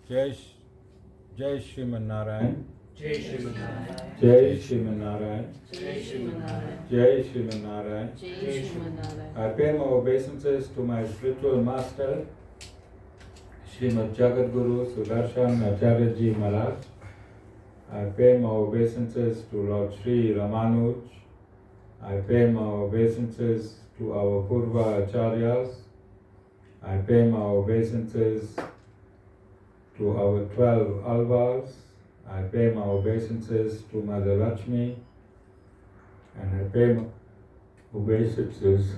Jai Shriman Narayan. Jai Shriman Narayan. Jai Shriman Narayan. Jai Shriman Narayan. Jai Shriman Narayan. Jai Shriman Narayan. I pay my obeisances to my spiritual master, Srimad Jagadguru Sudarshan Acharya Ji Maharaj. I pay my obeisances to Lord Sri Ramanuj. I pay my obeisances to our Purva Acharyas. I pay my obeisances to our 12 Alwars. I pay my obeisances to Mother Lakshmi. And I pay my obeisances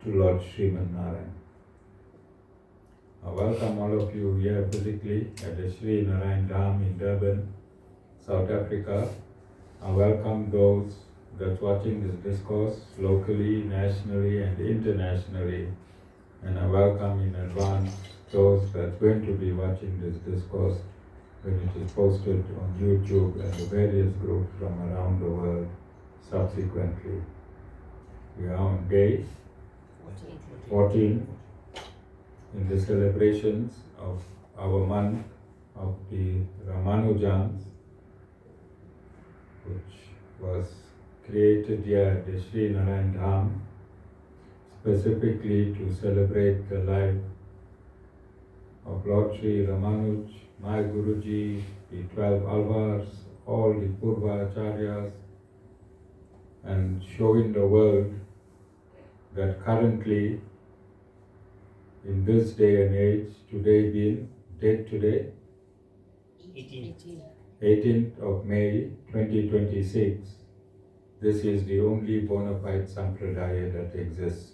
to Lord Sriman Narayan. I welcome all of you here physically at the Sri Narayan Dham in Durban, South Africa. I welcome those that's watching this discourse locally, nationally and internationally. And I welcome in advance those that's going to be watching this discourse when it is posted on YouTube and the various groups from around the world subsequently. We are on day 14 in the celebrations of our month of the Ramanujans, which was created here at the Sri Narayan Dham specifically to celebrate the life of Lord Sri Ramanuj, my Guruji, the 12 Alwars, all the Purva Acharyas, and showing the world that currently, in this day and age, today being, date today? 18th of May 2026, this is the only bona fide Sampradaya that exists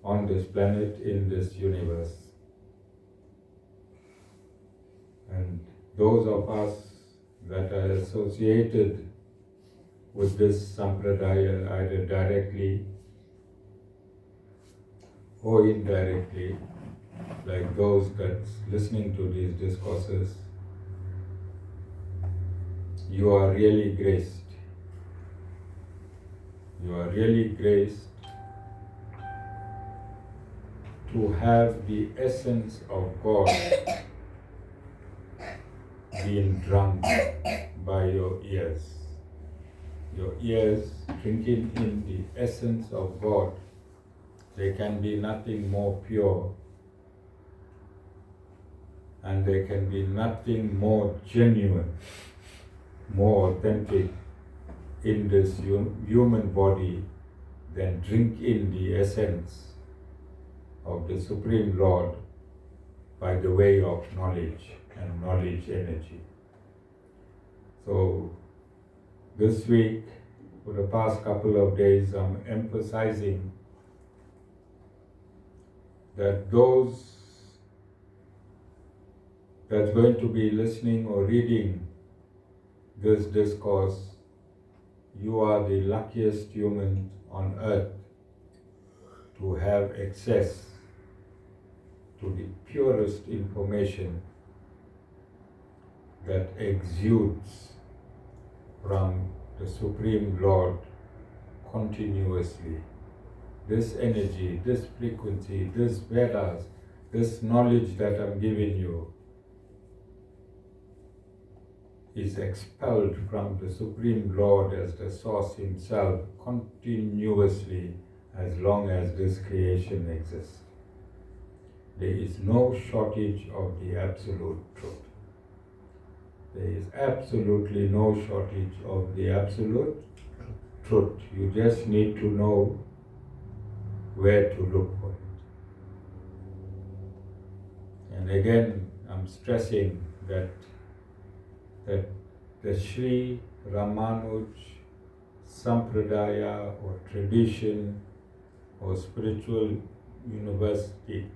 on this planet, in this universe. And those of us that are associated with this Sampradaya, either directly or indirectly, like those that's listening to these discourses, you are really graced. You are really graced to have the essence of God being drunk by your ears. Your ears drinking in the essence of God. There can be nothing more pure, and there can be nothing more genuine, more authentic in this human body than drink in the essence of the Supreme Lord by the way of knowledge and knowledge energy. So this week, for the past couple of days, I'm emphasizing that those that's going to be listening or reading this discourse, you are the luckiest human on earth to have access to the purest information that exudes from the Supreme Lord continuously. This energy, this frequency, this Vedas, this knowledge that I'm giving you is expelled from the Supreme Lord as the source himself continuously as long as this creation exists. There is no shortage of the absolute truth. There is absolutely no shortage of the absolute truth. You just need to know where to look for it. And again, I'm stressing that the Sri Ramanuj Sampradaya or tradition or spiritual university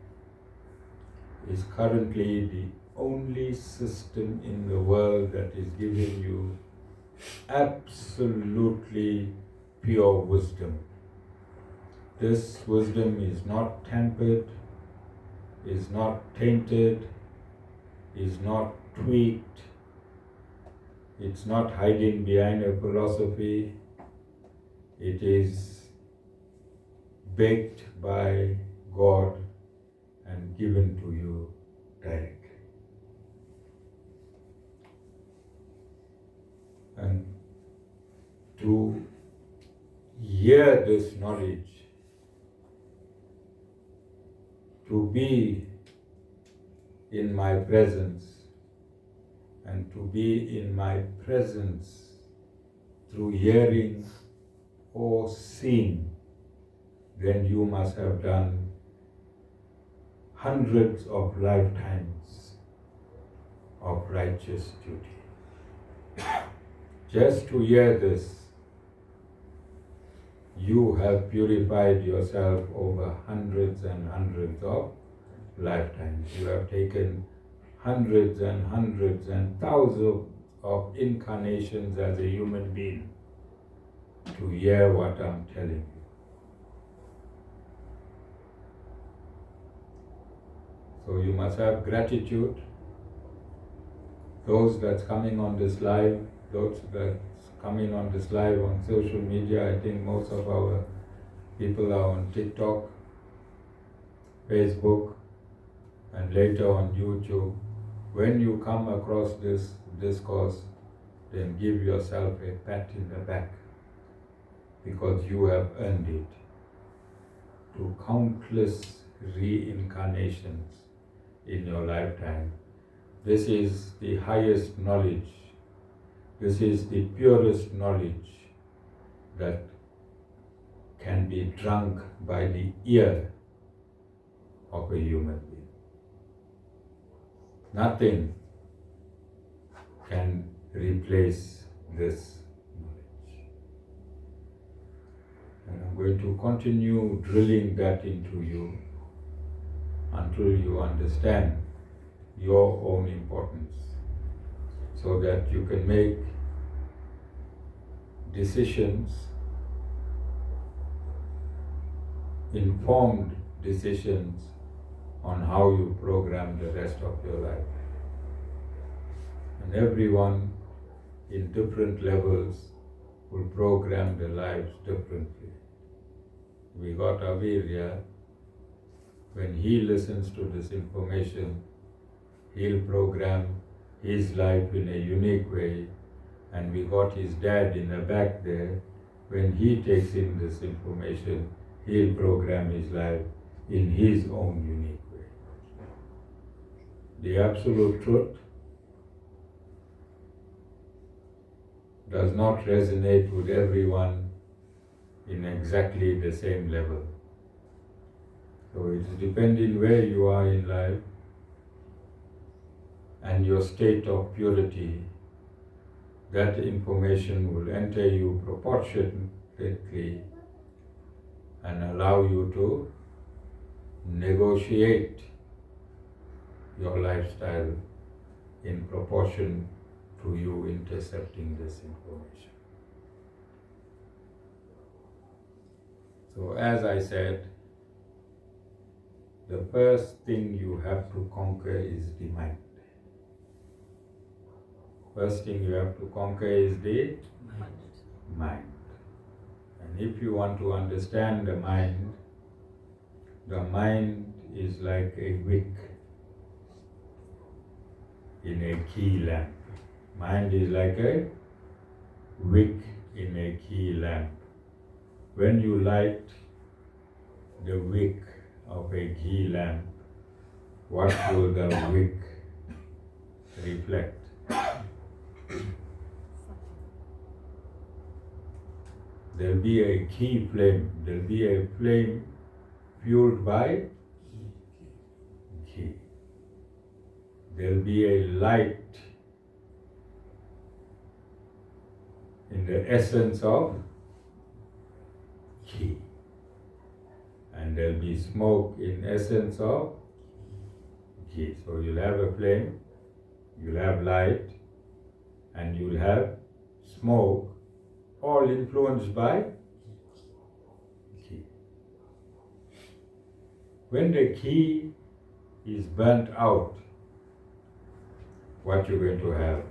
is currently the only system in the world that is giving you absolutely pure wisdom. This wisdom is not tampered, is not tainted, is not tweaked, it's not hiding behind a philosophy. It is baked by God and given to you directly. to hear this knowledge, to be in my presence, and to be in my presence through hearing or seeing, then you must have done hundreds of lifetimes of righteous duty. Just to hear this, you have purified yourself over hundreds and hundreds of lifetimes. You have taken hundreds and thousands of incarnations as a human being to hear what I'm telling you. So you must have gratitude. Those that's coming on this live, those that's coming on this live on social media, I think most of our people are on TikTok, Facebook, and later on YouTube. When you come across this discourse, then give yourself a pat in the back, because you have earned it through countless reincarnations in your lifetime. This is the highest knowledge. This is the purest knowledge that can be drunk by the ear of a human being. Nothing can replace this knowledge. And I'm going to continue drilling that into you until you understand your own importance, so that you can make decisions, informed decisions on how you program the rest of your life. And everyone in different levels will program their lives differently. We got Avirya. When he listens to this information, he'll program his life in a unique way. And we got his dad in the back there. When he takes in this information, he'll program his life in his own unique way. The absolute truth does not resonate with everyone in exactly the same level. So it's depending where you are in life and your state of purity, that information will enter you proportionately and allow you to negotiate your lifestyle in proportion to you intercepting this information. So as I said, the first thing you have to conquer is the mind. First thing you have to conquer is the mind. And if you want to understand the mind is like a wick in a key lamp. Mind is like a wick in a key lamp. When you light the wick of a key lamp, what will the wick reflect? There'll be a key flame. There'll be a flame fueled by key. There'll be a light in the essence of key. And there'll be smoke in essence of key. So you'll have a flame, you'll have light, and you'll have smoke, all influenced by key. When the key is burnt out, what you're going to have?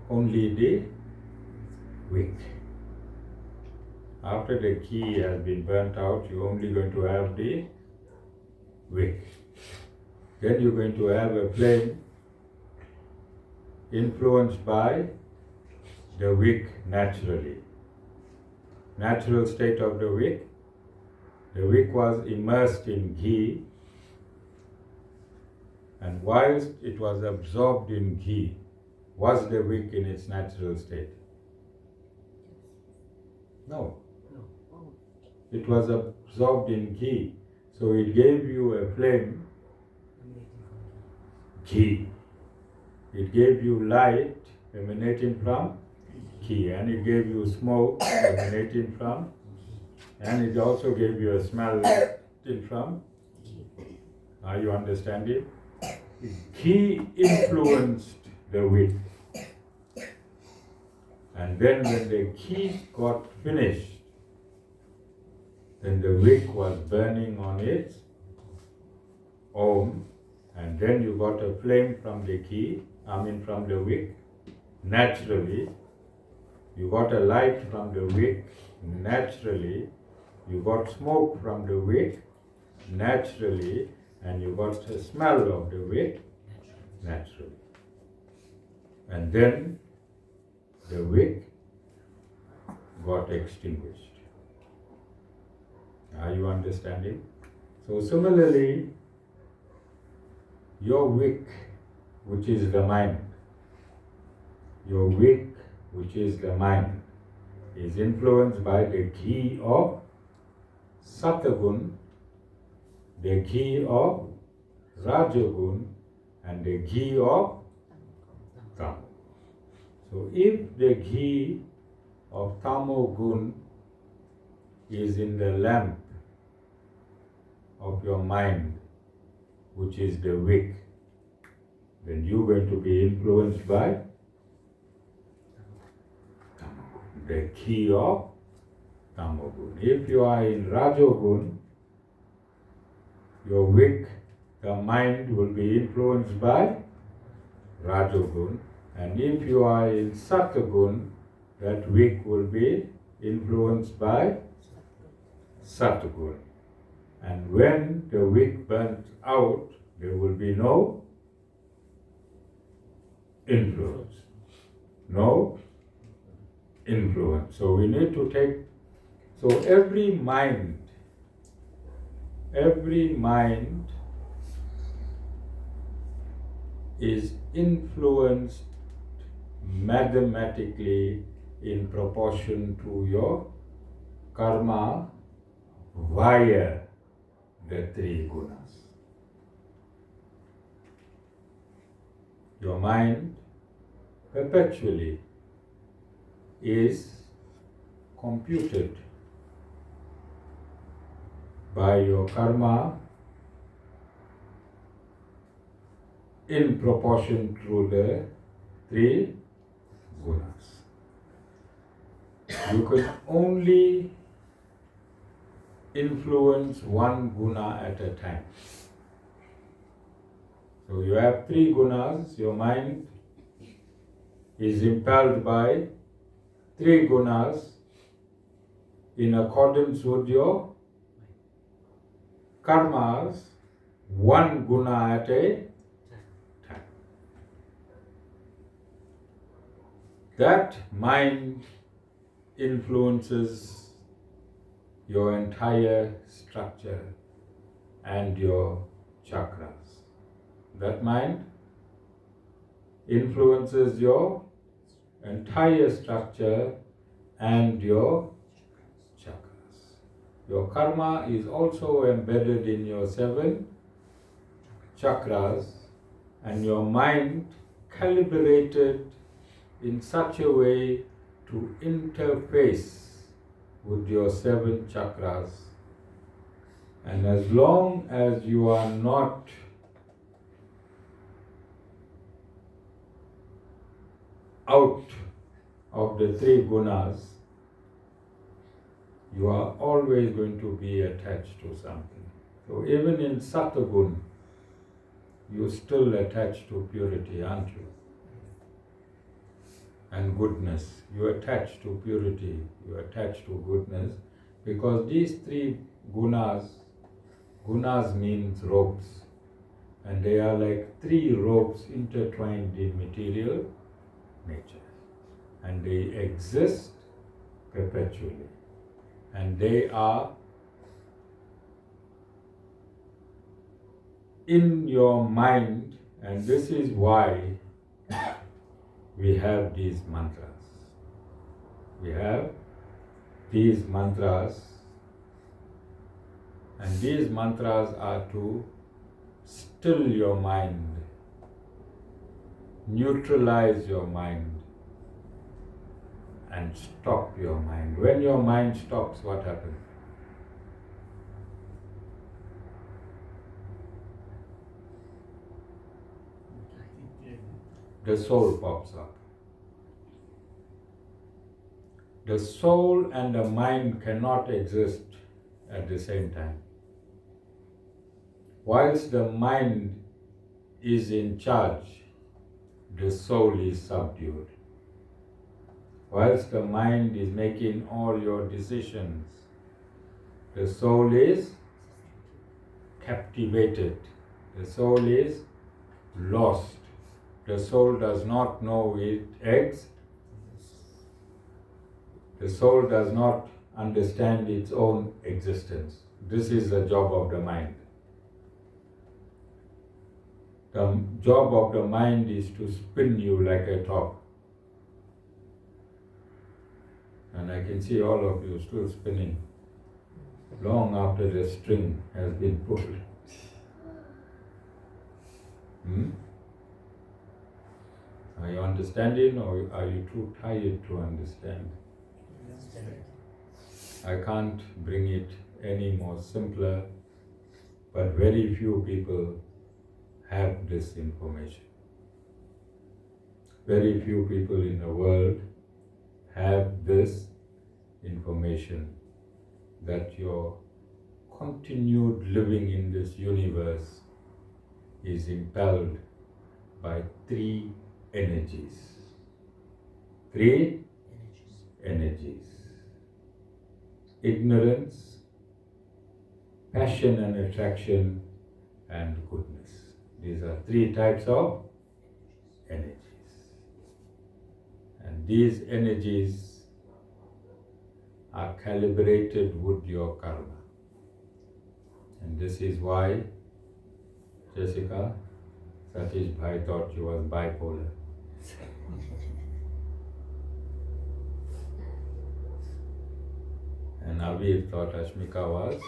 Only the wick. After the key has been burnt out, you're only going to have the wick. Then you're going to have a flame influenced by the wick naturally. Natural state of the wick. The wick was immersed in ghee, and whilst it was absorbed in ghee, was the wick in its natural state? No. It was absorbed in ghee, so it gave you a flame, ghee. It gave you light emanating from ghee, and it gave you smoke emanating from, and it also gave you a smell emanating from. Are you understanding? Ghee influenced the wick. And then when the ghee got finished, then the wick was burning on its own, and then you got a flame from the ghee, from the wick, naturally. You got a light from the wick, naturally. You got smoke from the wick, naturally. And you got the smell of the wick, naturally. And then the wick got extinguished. Are you understanding? So similarly, your wick, which is the mind, your wick, which is the mind, is influenced by the ghee of Satagun, the ghee of Rajagun, and the ghee of Tamo. So if the ghee of Tamogun is in the lamp of your mind, which is the wick, then you're going to be influenced by the ghee of Tamogun. If you are in Rajogun, your wick, the mind, will be influenced by Rajogun. And if you are in Satagun, that wick will be influenced by Satagun. And when the wick burns out, there will be no influence. No influence. So we need to take, so every mind is influenced mathematically in proportion to your karma via the three gunas. Your mind perpetually is computed by your karma in proportion to the three gunas. You can only influence one guna at a time. So you have three gunas, your mind is impelled by three gunas in accordance with your karmas, one guna at a time. That mind influences your entire structure and your chakras. That mind influences your entire structure and your chakras. Your karma is also embedded in your 7 chakras, and your mind calibrated in such a way to interface with your 7 chakras. And as long as you are not out of the 3 gunas, you are always going to be attached to something. So even in Satagun, you're still attached to purity, aren't you? And goodness. You're attached to purity, you're attached to goodness, because these 3 gunas means ropes, and they are like 3 ropes intertwined in material nature, and they exist perpetually, and they are in your mind, and this is why we have these mantras. We have these mantras, and these mantras are to still your mind, neutralize your mind, and stop your mind. When your mind stops, what happens? The soul pops up. The soul and the mind cannot exist at the same time. Whilst the mind is in charge, the soul is subdued. Whilst the mind is making all your decisions, the soul is captivated. The soul is lost. The soul does not know it exists. The soul does not understand its own existence. This is the job of the mind. The job of the mind is to spin you like a top. And I can see all of you still spinning long after the string has been pulled. Are you understanding, or are you too tired to understand? I can't bring it any more simpler, but very few people have this information. Very few people in the world have this information, that your continued living in this universe is impelled by three energies. Three energies. Ignorance, passion and attraction, and goodness. These are three types of energies. And these energies are calibrated with your karma. And this is why Jessica, Satish Bhai thought she was bipolar. And Aviv thought Ashmika was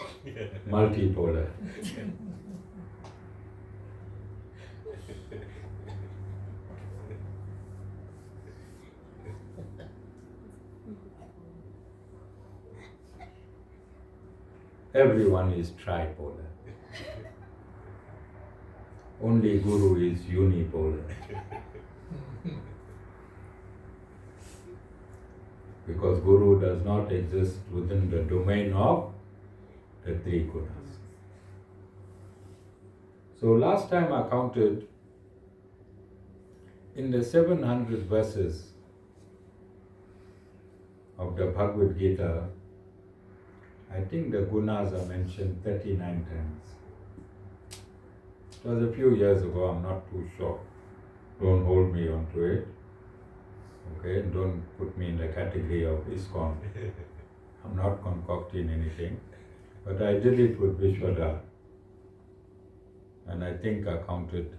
multipolar. Everyone is tripolar. Only Guru is unipolar. Because Guru does not exist within the domain of the three gunas. So last time I counted, in the 700 verses of the Bhagavad Gita, I think the gunas are mentioned 39 times. It was a few years ago, I'm not too sure. Don't hold me onto it. Okay, don't put me in the category of ISKCON. I'm not concocting anything. But I did it with Vishwada. And I think I counted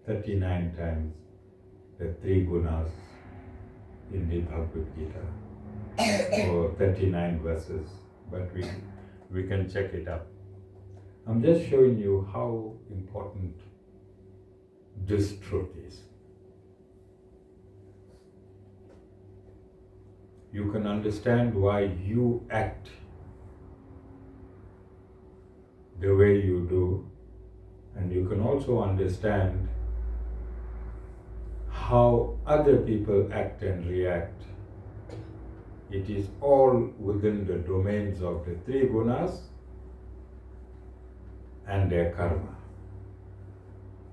39 times the three gunas in the Bhagavad Gita. Or 39 verses. But we can check it up. I'm just showing you how important this truth is. You can understand why you act the way you do, and you can also understand how other people act and react. It is all within the domains of the three gunas and their karma.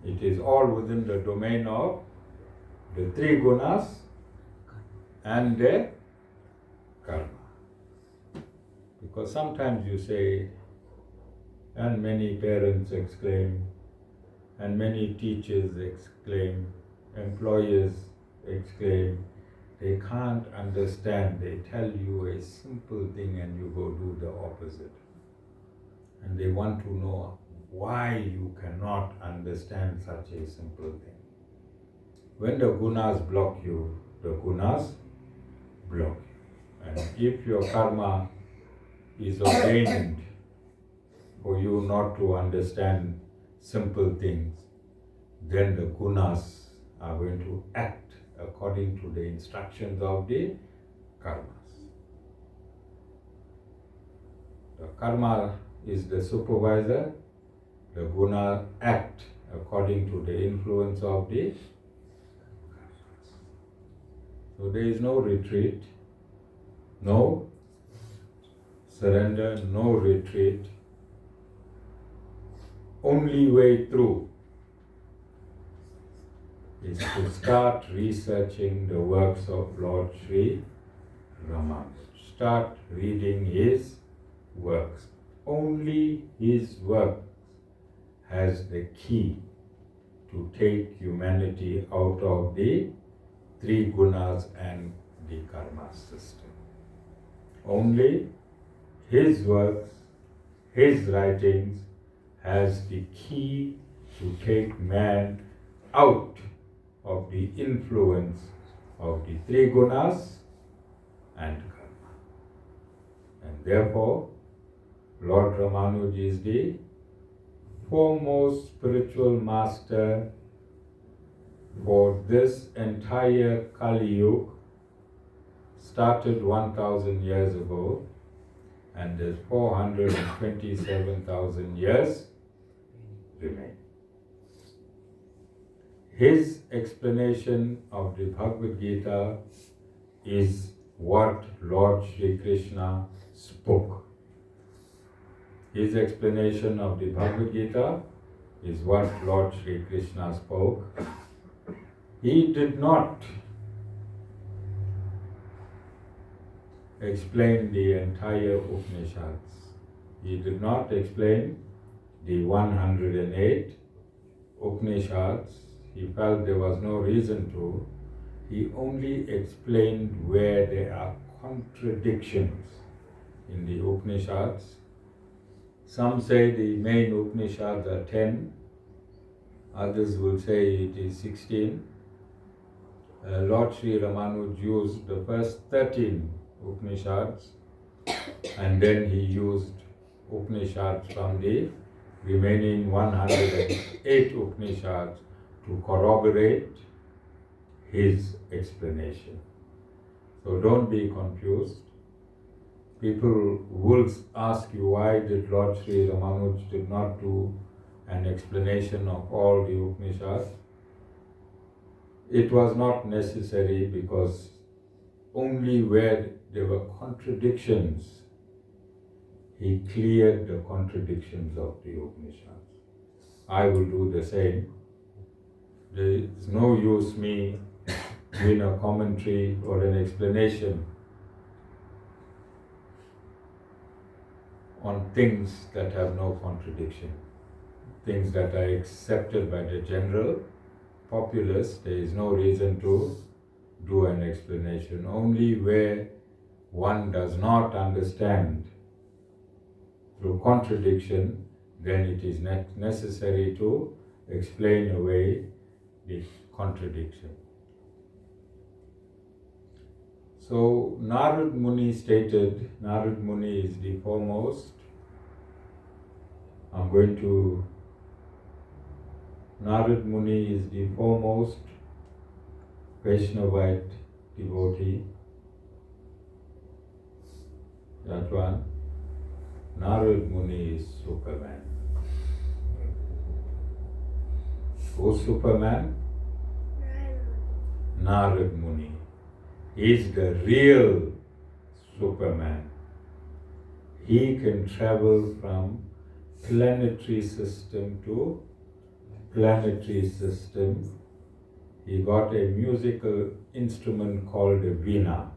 It is all within the domain of the three gunas and their karma. Because sometimes you say, and many parents exclaim, and many teachers exclaim, employers exclaim, they can't understand. They tell you a simple thing and you go do the opposite. And they want to know why you cannot understand such a simple thing. When the gunas block you, the gunas block you. And if your karma is ordained for you not to understand simple things, then the gunas are going to act according to the instructions of the karmas. The karma is the supervisor, the guna act according to the influence of the karmas. So there is no retreat, no surrender, no retreat. Only way through is to start researching the works of Lord Sri Ramanuj. Start reading his works. Only his work has the key to take humanity out of the three gunas and the karma system. Only his works, his writings has the key to take man out of the influence of the three gunas and karma. And therefore, Lord Ramanuj is the foremost spiritual master for this entire Kali Yuga, started 1000 years ago, and there's 427,000 years remain. His explanation of the Bhagavad Gita is what Lord Sri Krishna spoke. His explanation of the Bhagavad Gita is what Lord Sri Krishna spoke. He did not explain the entire Upanishads. He did not explain the 108 Upanishads. He felt there was no reason to. He only explained where there are contradictions in the Upanishads. Some say the main Upanishads are 10, others will say it is 16. Lord Sri Ramanuj used the first 13 Upanishads, and then he used Upanishads from the remaining 108 Upanishads to corroborate his explanation. So don't be confused. People will ask you, why did Lord Sri Ramanuj did not do an explanation of all the Upanishads? It was not necessary, because only where there were contradictions, he cleared the contradictions of the Upanishads. I will do the same. There is no use me doing a commentary or an explanation on things that have no contradiction, things that are accepted by the general populace. There is no reason to do an explanation. Only where one does not understand through contradiction, then it is necessary to explain away the contradiction. So Narad Muni stated, Narad Muni is the foremost. Narad Muni is the foremost Vaishnavite devotee. That one. Narad Muni is Superman. Who's Superman? Narad Muni. He is the real Superman. He can travel from planetary system to planetary system. He got a musical instrument called a veena.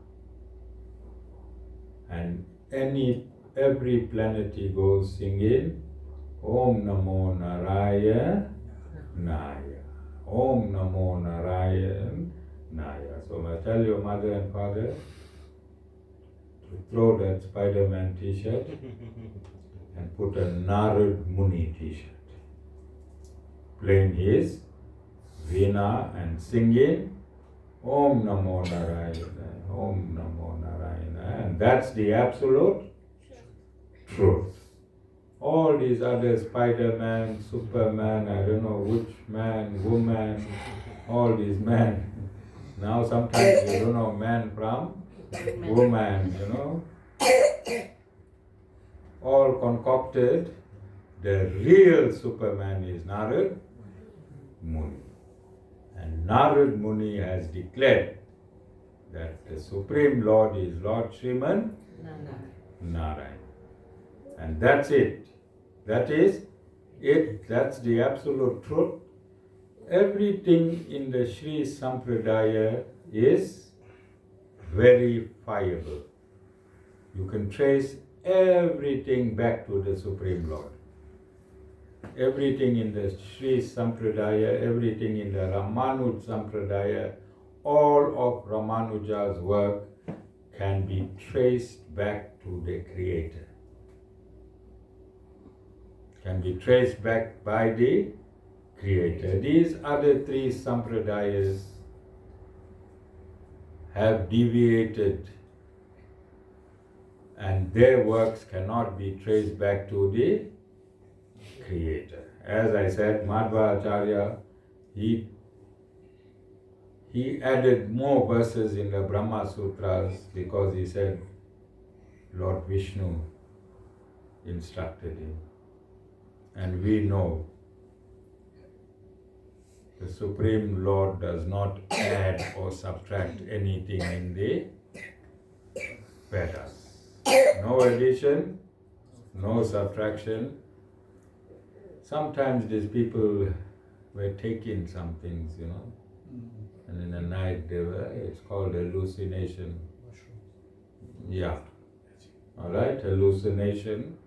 And every planet he goes singing, Om Namo Narayana. Om Namo Narayana. Naya. So I tell your mother and father to throw that Spider-Man t-shirt and put a Narad Muni t-shirt. Playing his Veena and singing Om Namo Narayana, Om Namo Narayana. And that's the absolute truth. All these other Spider-Man, Superman, I don't know which man, woman, all these men. Now sometimes you don't know man from woman, you know. All concocted. The real Superman is Narad Muni. And Narad Muni has declared that the Supreme Lord is Lord Sriman Narayan. And that's it. That is it. That's the absolute truth. Everything in the Sri Sampradaya is verifiable. You can trace everything back to the Supreme Lord. Everything in the Sri Sampradaya, everything in the Ramanuj Sampradaya, all of Ramanuja's work can be traced back to the Creator. Can be traced back by the Creator. These other three Sampradayas have deviated and their works cannot be traced back to the Creator. As I said, Madhva Acharya, he added more verses in the Brahma Sutras because he said Lord Vishnu instructed him. And we know the Supreme Lord does not add or subtract anything in the Vedas. No addition, no subtraction. Sometimes these people were taking some things, you know, and in the night it's called hallucination. Yeah. Alright, hallucination.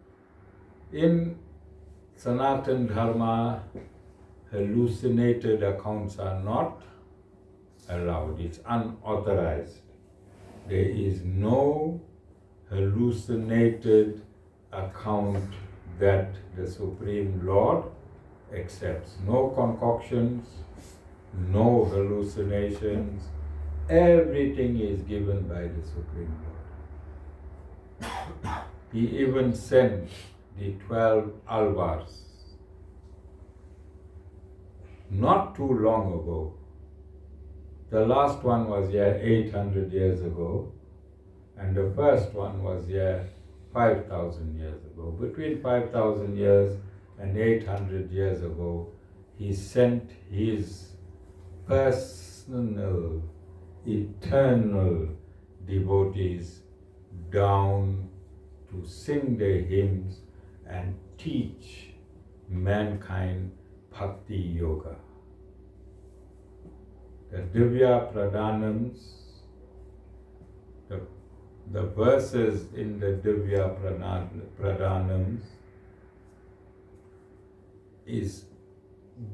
In Sanatan Dharma, hallucinated accounts are not allowed. It's unauthorized. There is no hallucinated account that the Supreme Lord accepts. No concoctions, no hallucinations. Everything is given by the Supreme Lord. He even sent the 12 Alwars. Not too long ago. The last one was here 800 years ago, and the first one was here 5,000 years ago. Between 5,000 years and 800 years ago, he sent his personal, eternal devotees down to sing their hymns and teach mankind Bhakti Yoga. The Divya Pradhanams, the verses in the Divya Pradhanams is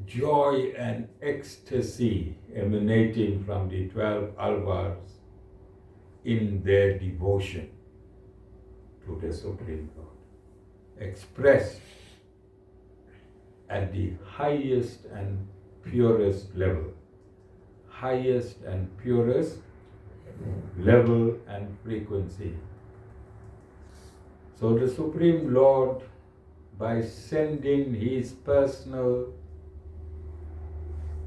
joy and ecstasy emanating from the 12 Alwars in their devotion to the Supreme Lord, expressed at the highest and purest level. Highest and purest level and frequency. So the Supreme Lord, by sending his personal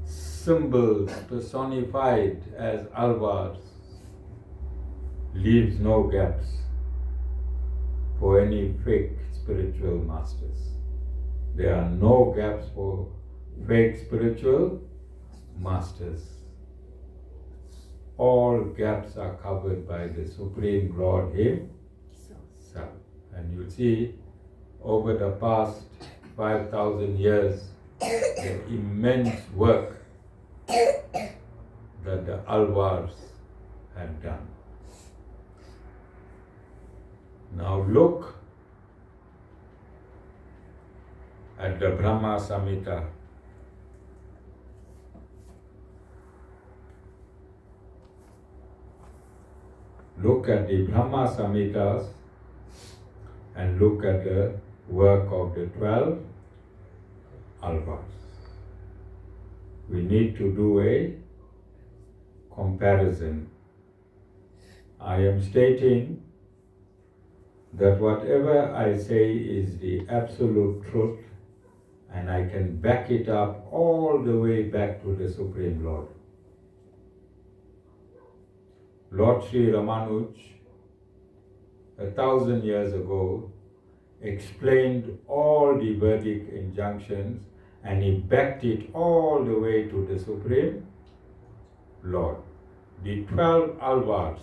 symbols personified as Alvars, leaves no gaps for any fake spiritual masters. There are no gaps for fake spiritual masters. All gaps are covered by the Supreme Lord himself. And you see, over the past 5,000 years, the immense work that the Alwars had done. Now look at the Brahma Samhita. look at the Brahma Samhitas and look at the work of the 12 Alvars. We need to do a comparison. I am stating that whatever I say is the absolute truth, and I can back it up all the way back to the Supreme Lord. Lord Sri Ramanuj, 1,000 years ago, explained all the Vedic injunctions, and he backed it all the way to the Supreme Lord. The 12 Alvars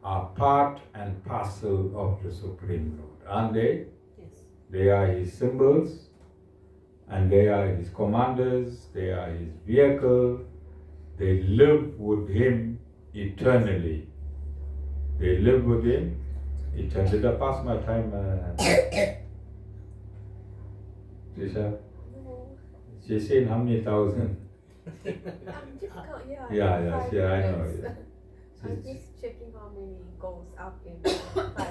are part and parcel of the Supreme Lord, aren't they? Yes. They are his symbols, and they are his commanders, they are his vehicle. They live with him eternally. They live with him eternally. Did I pass my time? Trisha? No. She's saying how many thousand? I'm difficult, yeah. Yeah, I know. Minutes. Yeah. I'm She's, just checking how many goes up in 5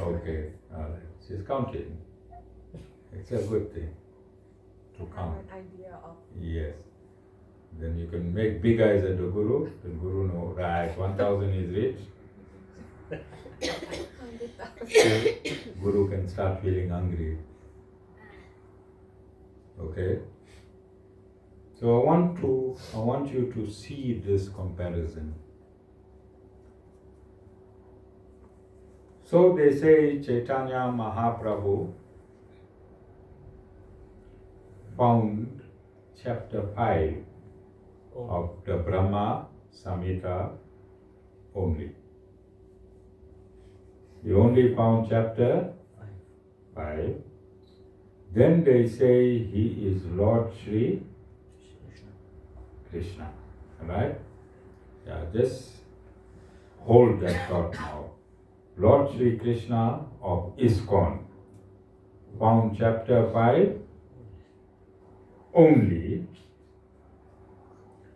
okay, minutes. all right. She's counting. It's a good thing to I have count. an idea of Yes. Then you can make big eyes at the Guru. The Guru knows, right, 1,000 is rich. 100,000. Guru can start feeling hungry. Okay? So I want you to see this comparison. So they say Chaitanya Mahaprabhu found chapter 5 of the Brahma Samhita only. He only found chapter 5. Then they say he is Lord Sri Krishna. Alright? Yeah, just hold that thought now. Lord Sri Krishna of ISKCON found chapter 5 only,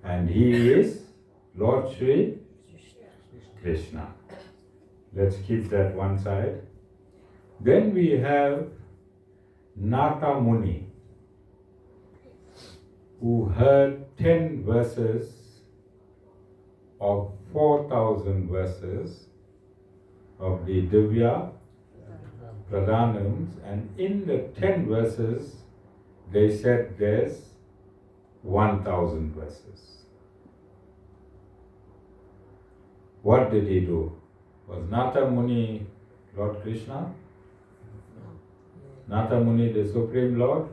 and he is Lord Sri Krishna. Let's keep that one side. Then we have Nata Muni, who heard 10 verses of 4,000 verses of the Divya Pradhanams, and in the 10 verses, they said there's 1,000 verses. What did he do? Was Nata Muni Lord Krishna? Nata Muni the Supreme Lord?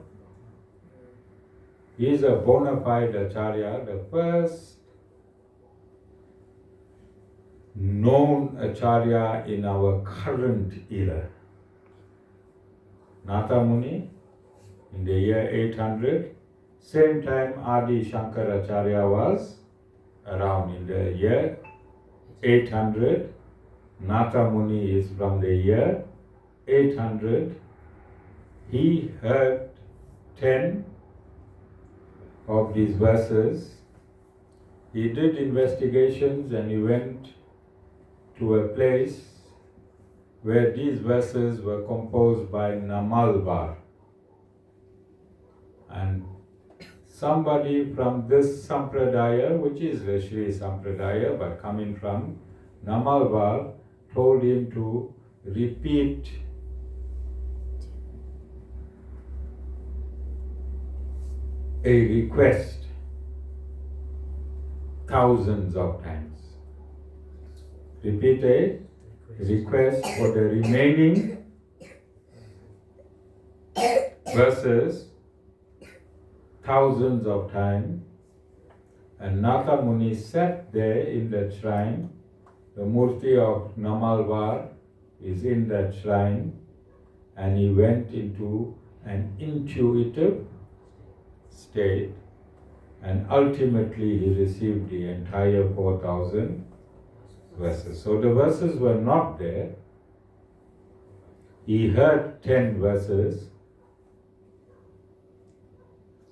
He is a bona fide Acharya, the first known Acharya in our current era. Nata Muni in the year 800, same time Adi Shankar Acharya was around in the year 800. Nata Muni is from the year 800. He heard 10 of these verses. He did investigations and he went to a place where these verses were composed by Namalvar. And somebody from this Sampradaya, which is the Sri Sampradaya, but coming from Namalvar, told him to repeat a request thousands of times. Repeat a request for the remaining verses thousands of times. And Nata Muni sat there in that shrine. The Murti of Namalvar is in that shrine, and he went into an intuitive state, and ultimately he received the entire 4,000 verses. So the verses were not there. He heard 10 verses.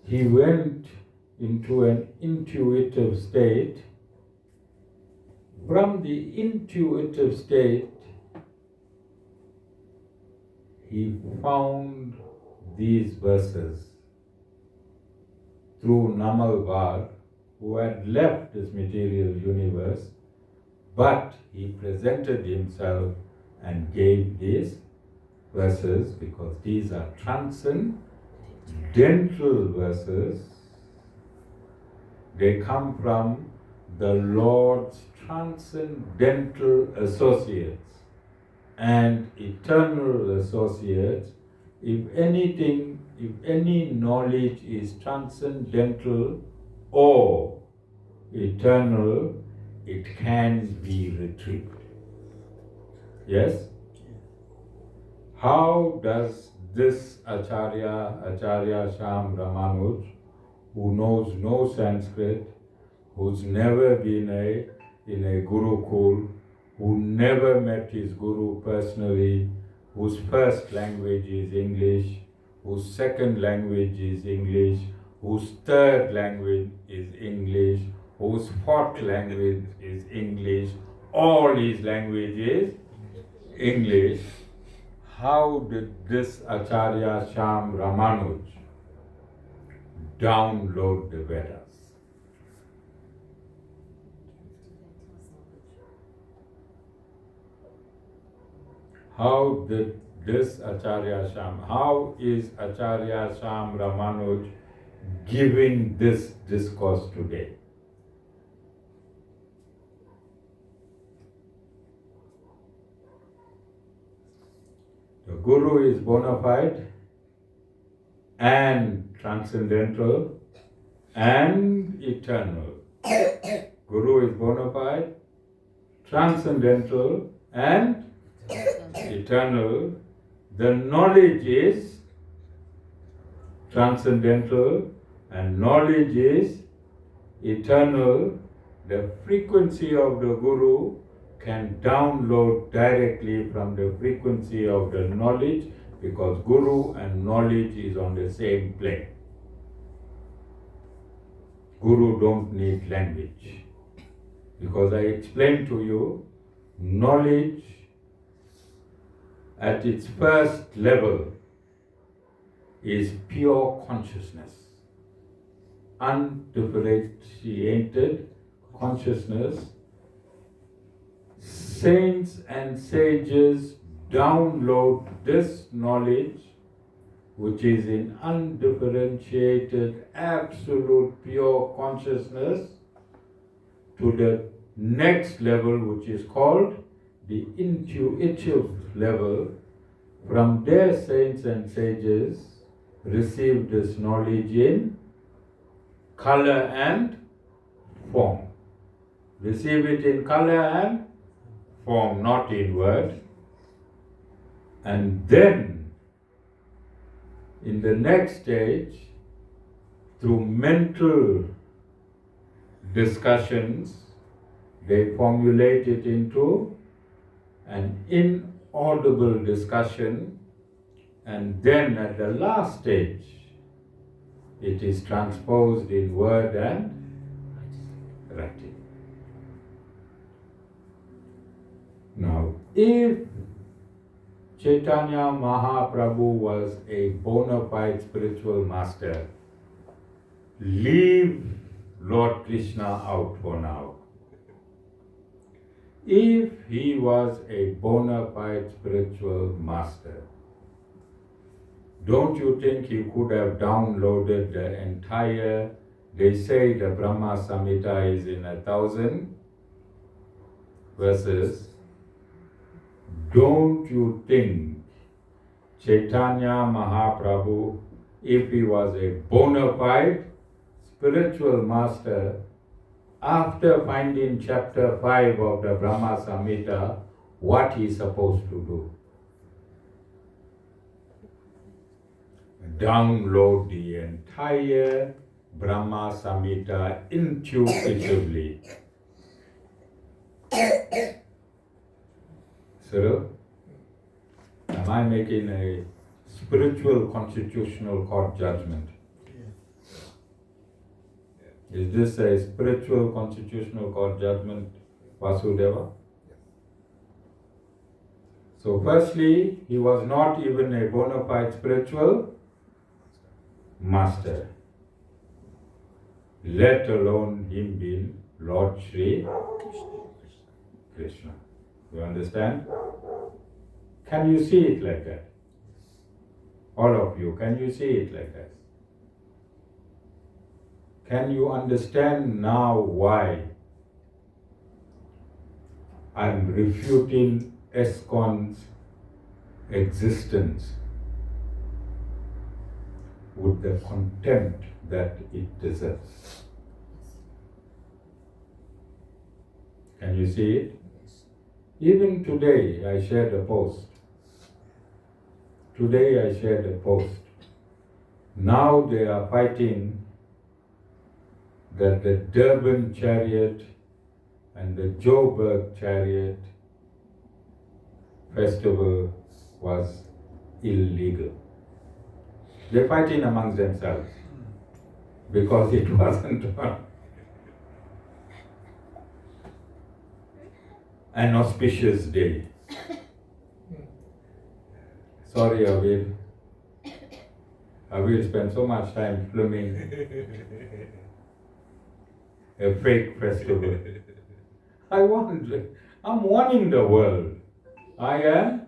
He went into an intuitive state From the intuitive state, he found these verses through Namalvar, who had left this material universe, but he presented himself and gave these verses because these are transcendental verses. They come from the Lord's transcendental associates and eternal associates. If anything, if any knowledge is transcendental or eternal, it can be retrieved. Yes? How does this Acharya Shyam Ramanuj, who knows no Sanskrit, who's never been in a Gurukul, who never met his Guru personally, whose first language is English, whose second language is English, whose third language is English, whose fourth language is English, all his language is English. How did this Acharya Shyam Ramanuj download the Vedas? How did this Acharya Shyam, how is Acharya Shyam Ramanuj giving this discourse today? The Guru is bona fide and transcendental and eternal. Guru is bona fide, transcendental and eternal. The knowledge is transcendental and knowledge is eternal. The frequency of the Guru can download directly from the frequency of the knowledge because Guru and knowledge is on the same plane. Guru don't need language because I explained to you knowledge at its first level is pure consciousness, undifferentiated consciousness. Saints and sages download this knowledge, which is in undifferentiated, absolute, pure consciousness, to the next level, which is called the intuitive level. From their saints and sages receive this knowledge in color and form. Receive it in color and form, not in word. And then, in the next stage, through mental discussions, they formulate it into an inaudible discussion, and then at the last stage, it is transposed in word and writing. Now, if Chaitanya Mahaprabhu was a bona fide spiritual master, leave Lord Krishna out for now. If he was a bona fide spiritual master, don't you think he could have downloaded the entire, they say the Brahma Samhita is in 1,000 verses. Don't you think Chaitanya Mahaprabhu, if he was a bona fide spiritual master, after finding chapter 5 of the Brahma Samhita, what he is supposed to do? Download the entire Brahma Samhita intuitively. Cyril, am I making a spiritual constitutional court judgment? Is this a spiritual constitutional court judgment? Vasudeva. So firstly, he was not even a bona fide spiritual master, let alone him being Lord Sri Krishna. You understand? Can you see it like that? All of you, can you see it like that? Can you understand now why I'm refuting ISKCON's existence with the contempt that it deserves? Can you see it? Even today I shared a post. Now they are fighting that the Durban chariot and the Joburg chariot festival was illegal. They're fighting amongst themselves because it wasn't an auspicious day. Sorry, Avir. Avir spent so much time filming a fake festival. I'm warning the world. I am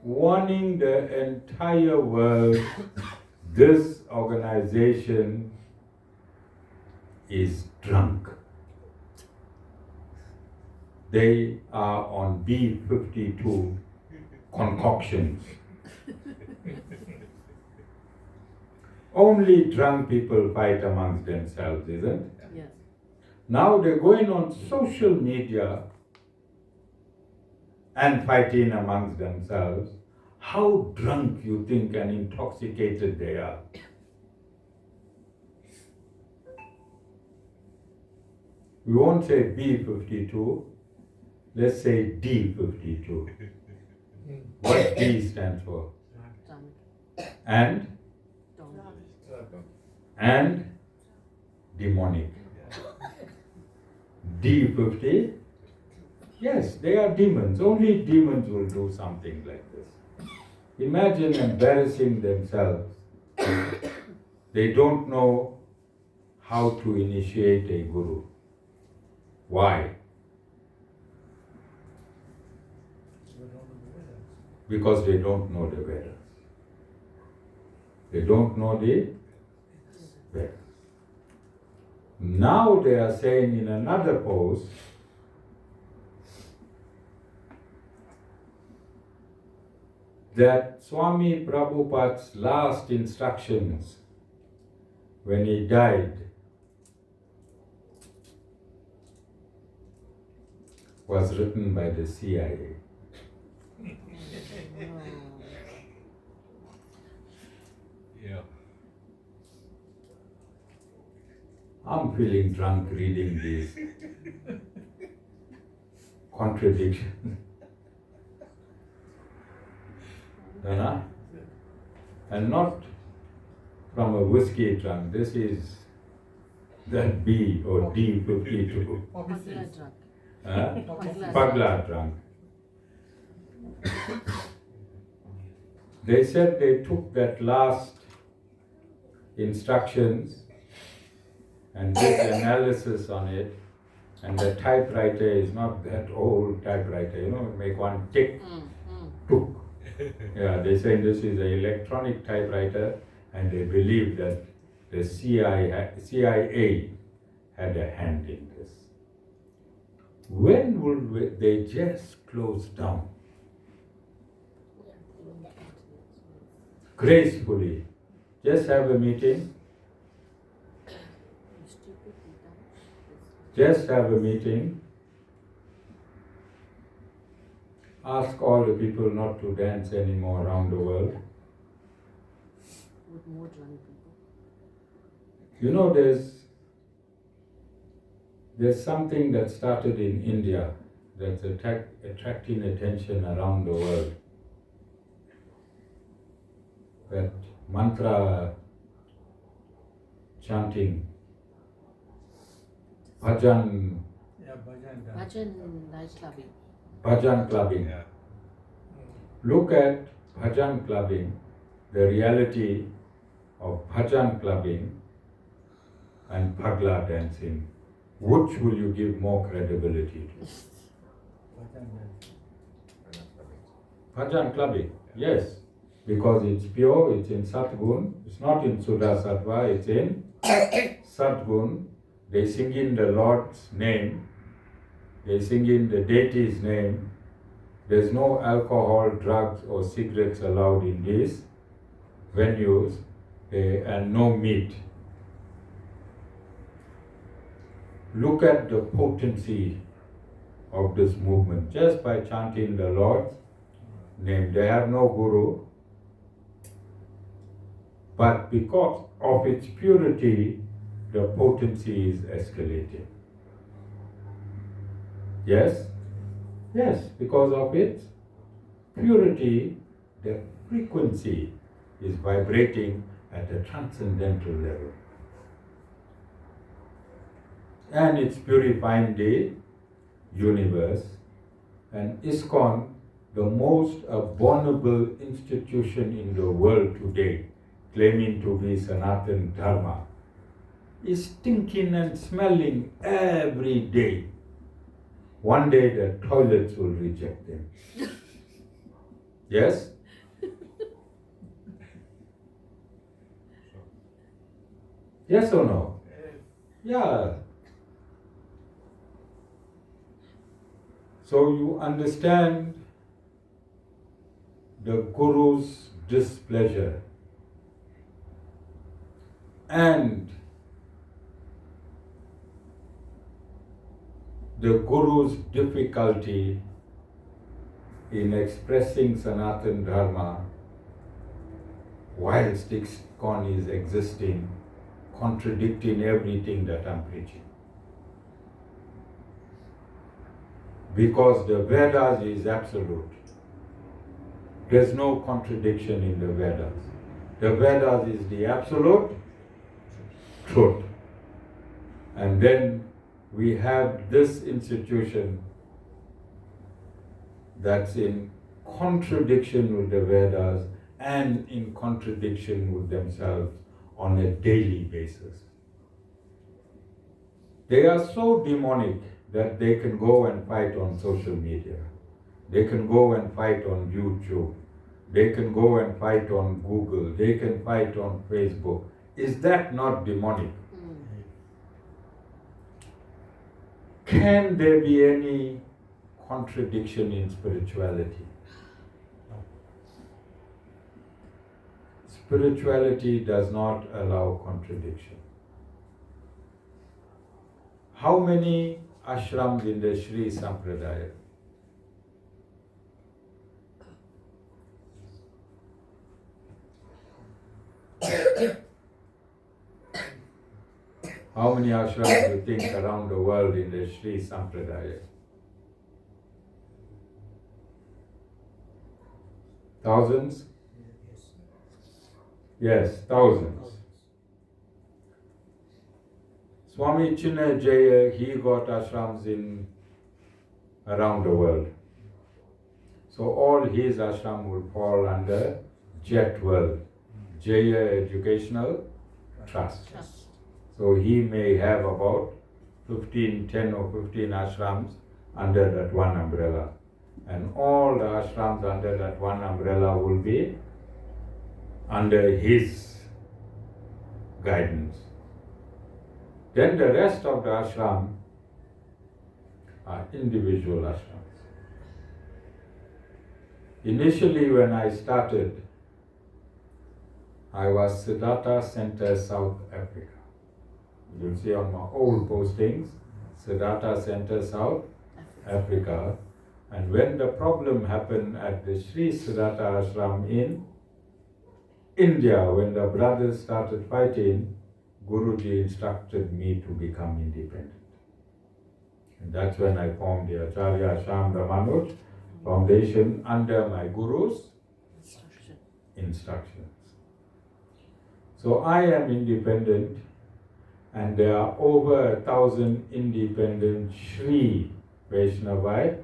warning the entire world. This organization is drunk. They are on B-52 concoctions. Only drunk people fight amongst themselves, isn't it? Yes. Now they're going on social media and fighting amongst themselves. How drunk you think and intoxicated they are. We won't say B-52, let's say D-52. What D stands for? And demonic. D-50, yes, they are demons. Only demons will do something like this. Imagine embarrassing themselves. They don't know how to initiate a guru. Why? Because they don't know the Vedas. They don't know the Vedas. Now they are saying in another post that Swami Prabhupada's last instructions when he died was written by the CIA. Yeah. I'm feeling drunk reading these contradictions. And not from a whiskey drunk. This is that B or D-52. Pagla drunk. They said they took that last instructions and did analysis on it, and the typewriter is not that old typewriter, make one tick, took. Yeah, they say this is an electronic typewriter, and they believe that the CIA had a hand in this. When will they just close down? Gracefully. Just have a meeting. Just have a meeting. Ask all the people not to dance anymore around the world. With more drunk people. There's something that started in India that's attracting attention around the world. That mantra chanting, bhajan, Bhajan night clubbing. Bhajan clubbing. Yeah. Look at bhajan clubbing, the reality of bhajan clubbing and bhagla dancing. Which will you give more credibility to? Bhajan clubbing, yes, because it's pure, it's in Satgun, it's not in Sudha Sattva, it's in Satgun. They sing in the Lord's name, they sing in the deity's name. There's no alcohol, drugs, or cigarettes allowed in these venues, and no meat. Look at the potency of this movement just by chanting the Lord's name. They have no guru, but because of its purity, the potency is escalating. Yes? Yes, because of its purity, the frequency is vibrating at a transcendental level. And it's purifying the universe. And ISKCON, the most abominable institution in the world today, claiming to be Sanatana Dharma, is stinking and smelling every day. One day the toilets will reject them. Yes? Yes or no? Yeah. So you understand the Guru's displeasure and the Guru's difficulty in expressing Sanatana Dharma whilst ISKCON is existing, contradicting everything that I'm preaching. Because the Vedas is absolute. There's no contradiction in the Vedas. The Vedas is the absolute truth. And then we have this institution that's in contradiction with the Vedas and in contradiction with themselves on a daily basis. They are so demonic that they can go and fight on social media. They can go and fight on YouTube. They can go and fight on Google. They can fight on Facebook. Is that not demonic? Can there be any contradiction in spirituality? Spirituality does not allow contradiction. How many ashrams in the Sri Sampradaya? How many ashrams do you think around the world in the Sri Sampradaya? Thousands? Yes, thousands. Swami Chinna Jaya, he got ashrams in around the world. So all his ashram will fall under Jet World, Jaya Educational Trust. So he may have about 10 or 15 ashrams under that one umbrella. And all the ashrams under that one umbrella will be under his guidance. Then the rest of the ashram are individual ashrams. Initially when I started, I was Siddhartha Center, South Africa. You'll see on my old postings, Siddhartha Center, South Africa. And when the problem happened at the Sri Siddhartha Ashram in India, when the brothers started fighting, Guruji instructed me to become independent. And that's when I formed the Acharya Shyam Ramanuj Foundation under my Guru's instructions. So I am independent, And there are over 1,000 independent Sri Vaishnava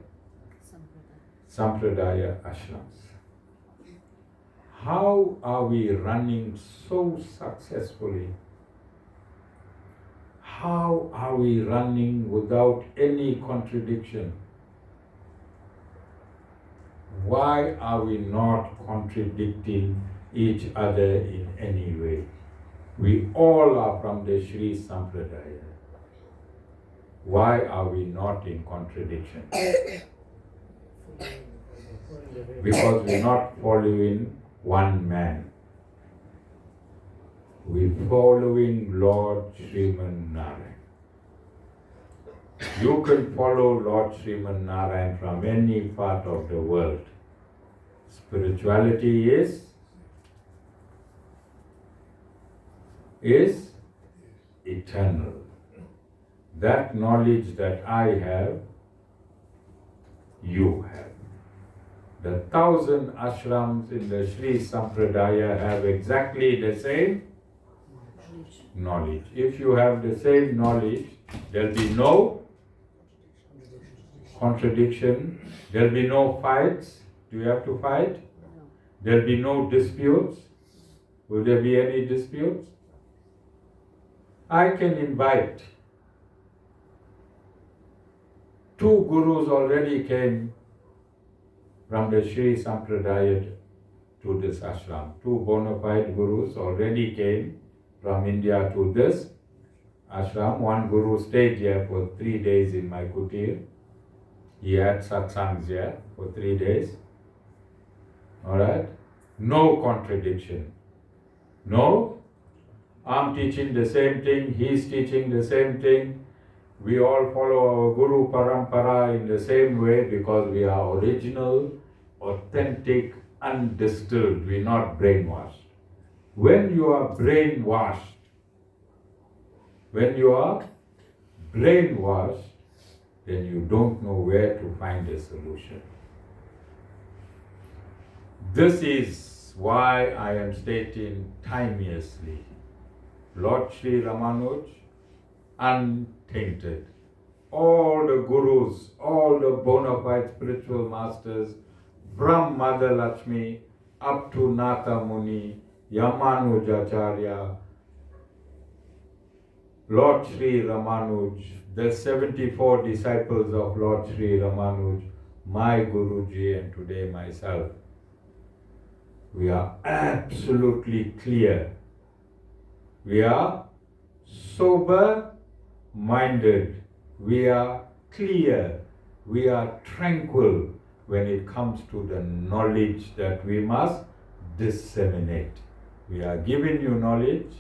Sampradaya ashrams. How are we running so successfully? How are we running without any contradiction? Why are we not contradicting each other in any way? We all are from the Sri Sampradaya. Why are we not in contradiction? Because we're not following one man. We're following Lord Sri Ramanuj. You can follow Lord Sri Ramanuj from any part of the world. Spirituality is eternal. That knowledge that I have, you have. The 1,000 ashrams in the Sri Sampradaya have exactly the same knowledge. If you have the same knowledge, there'll be no contradiction, there'll be no fights. Do you have to fight? There'll be no disputes. Will there be any disputes? I can invite. 2 gurus already came from the Sri Sampradaya to this ashram. 2 bona fide gurus already came from India to this ashram. One guru stayed here for 3 days in my kutir. He had satsangs here for 3 days. Alright? No contradiction. No? I'm teaching the same thing, he's teaching the same thing. We all follow our Guru Parampara in the same way because we are original, authentic, undistilled. We're not brainwashed. When you are brainwashed, then you don't know where to find a solution. This is why I am stating timelessly, Lord Sri Ramanuj, untainted. All the gurus, all the bona fide spiritual masters, from Mother Lakshmi up to Natha Muni, Ramanuj Acharya, Lord Sri Ramanuj, the 74 disciples of Lord Sri Ramanuj, my Guruji and today myself. We are absolutely clear. We are sober-minded. We are clear. We are tranquil when it comes to the knowledge that we must disseminate. We are giving you knowledge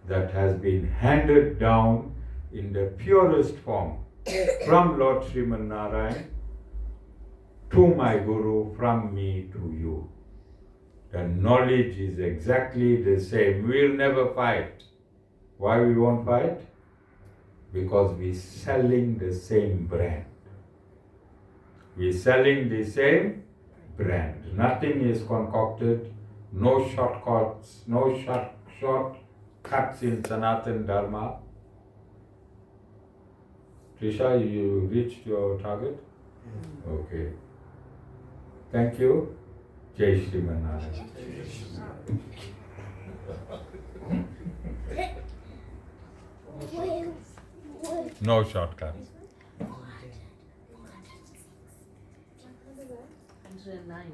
that has been handed down in the purest form from Lord Sriman Narayan to my Guru, from me to you. The knowledge is exactly the same. We'll never fight. Why we won't fight? Because we're selling the same brand. We're selling the same brand. Nothing is concocted, no shortcuts, no shortcuts in Sanatan Dharma. Trisha, you reached your target? Okay. Thank you. Jai Shri Ramanuj. No shortcuts. 109.